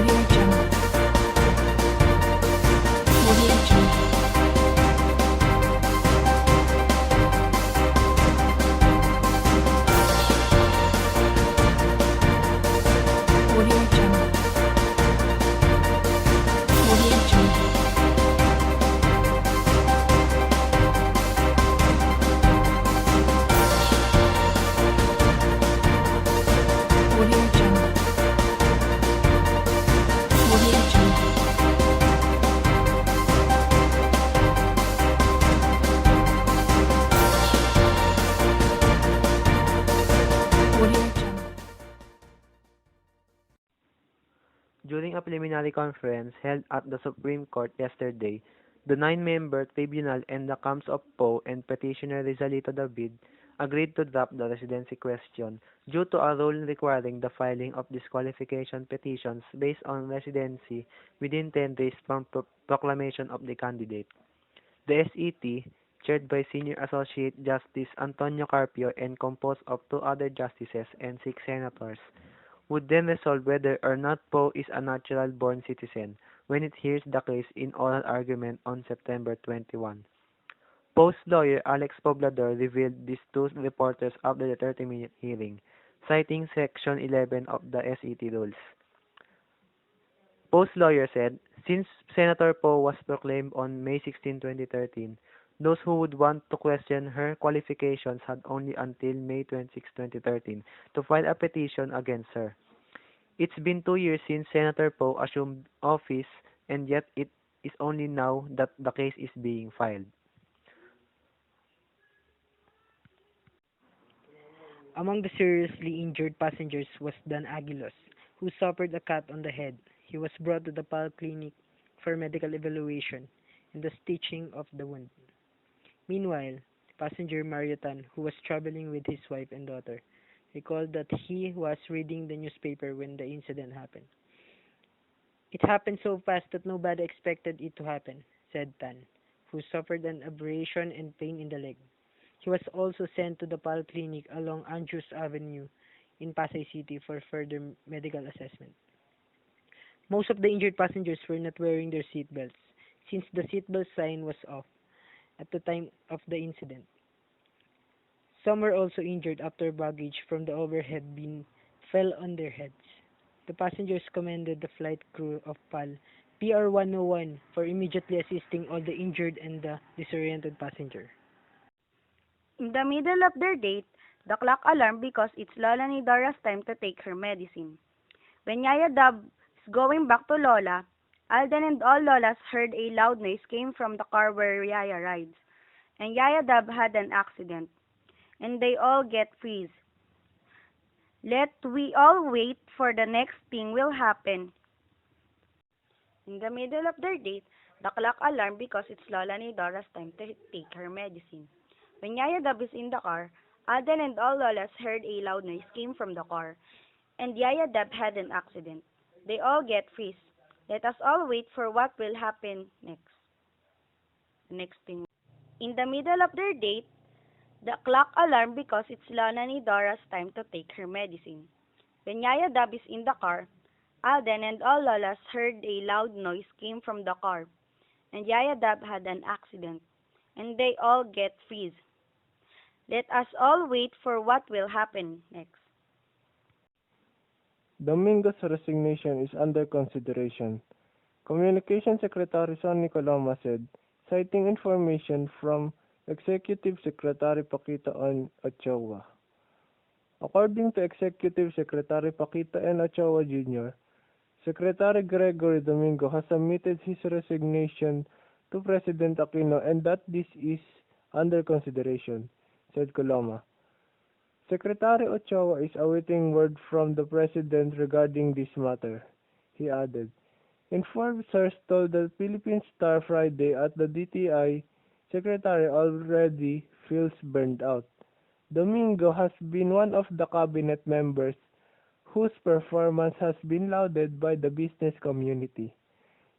Audio Jungle. Audio Jungle. Audio Jungle. Audio Jungle. Audio Jungle. Audio Jungle. Audio Jungle. During a preliminary conference held at the Supreme Court yesterday, the nine-member tribunal and the camps of Poe and petitioner Rizalito David agreed to drop the residency question due to a rule requiring the filing of disqualification petitions based on residency within 10 days from proclamation of the candidate. The SET, chaired by Senior Associate Justice Antonio Carpio and composed of two other justices and six senators, would then resolve whether or not Poe is a natural-born citizen when it hears the case in oral argument on September 21. Poe's lawyer Alex Poblador revealed this to reporters after the 30-minute hearing, citing Section 11 of the SET rules. Poe's lawyer said, since Senator Poe was proclaimed on May 16, 2013, those who would want to question her qualifications had only until May 26, 2013 to file a petition against her. It's been 2 years since Senator Poe assumed office, and yet it is only now that the case is being filed. Among the seriously injured passengers was Dan Aguilos, who suffered a cut on the head. He was brought to the PAL clinic for medical evaluation and the stitching of the wound. Meanwhile, passenger Mario Tan, who was traveling with his wife and daughter, recalled that he was reading the newspaper when the incident happened. It happened so fast that nobody expected it to happen, said Tan, who suffered an abrasion and pain in the leg. He was also sent to the PAL clinic along Andrews Avenue in Pasay City for further medical assessment. Most of the injured passengers were not wearing their seatbelts, since the seatbelt sign was off at the time of the incident. Some were also injured after baggage from the overhead bin fell on their heads. The passengers commended the flight crew of PAL PR-101 for immediately assisting all the injured and the disoriented passenger. In the middle of their date, the clock alarmed because it's Lola ni Dora's time to take her medicine. When Yaya Dub is going back to Lola, Alden and all Lolas heard a loud noise came from the car where Yaya rides, and Yaya Dub had an accident, and they all get freeze. Let we all wait for the next thing will happen. In the middle of their date, the clock alarmed because it's Lola ni Dora's time to take her medicine. When Yaya Dub is in the car, Alden and all Lolas heard a loud noise came from the car, and Yaya Dub had an accident. They all get freeze. Let us all wait for what will happen next. Next thing. In the middle of their date, the clock alarmed because it's Lola ni Dora's time to take her medicine. When Yaya Dub is in the car, Alden and all Lolas heard a loud noise came from the car, and Yaya Dub had an accident, and they all get freeze. Let us all wait for what will happen next. Domingo's resignation is under consideration. Communication Secretary Sonny Coloma said, citing information from Executive Secretary Paquito N. Ochoa. According to Executive Secretary Paquito N. Ochoa Jr., Secretary Gregory Domingo has submitted his resignation to President Aquino and that this is under consideration, said Coloma. Secretary Ochoa is awaiting word from the President regarding this matter, he added. Informed source told the Philippine Star Friday at the DTI, Secretary already feels burned out. Domingo has been one of the cabinet members whose performance has been lauded by the business community.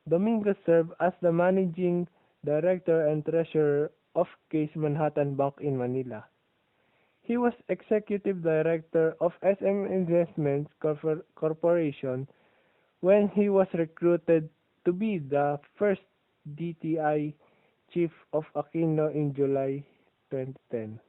Domingo served as the managing director and treasurer of Case Manhattan Bank in Manila. He was executive director of SM Investments Corporation, when he was recruited to be the first DTI chief of Aquino in July 2010.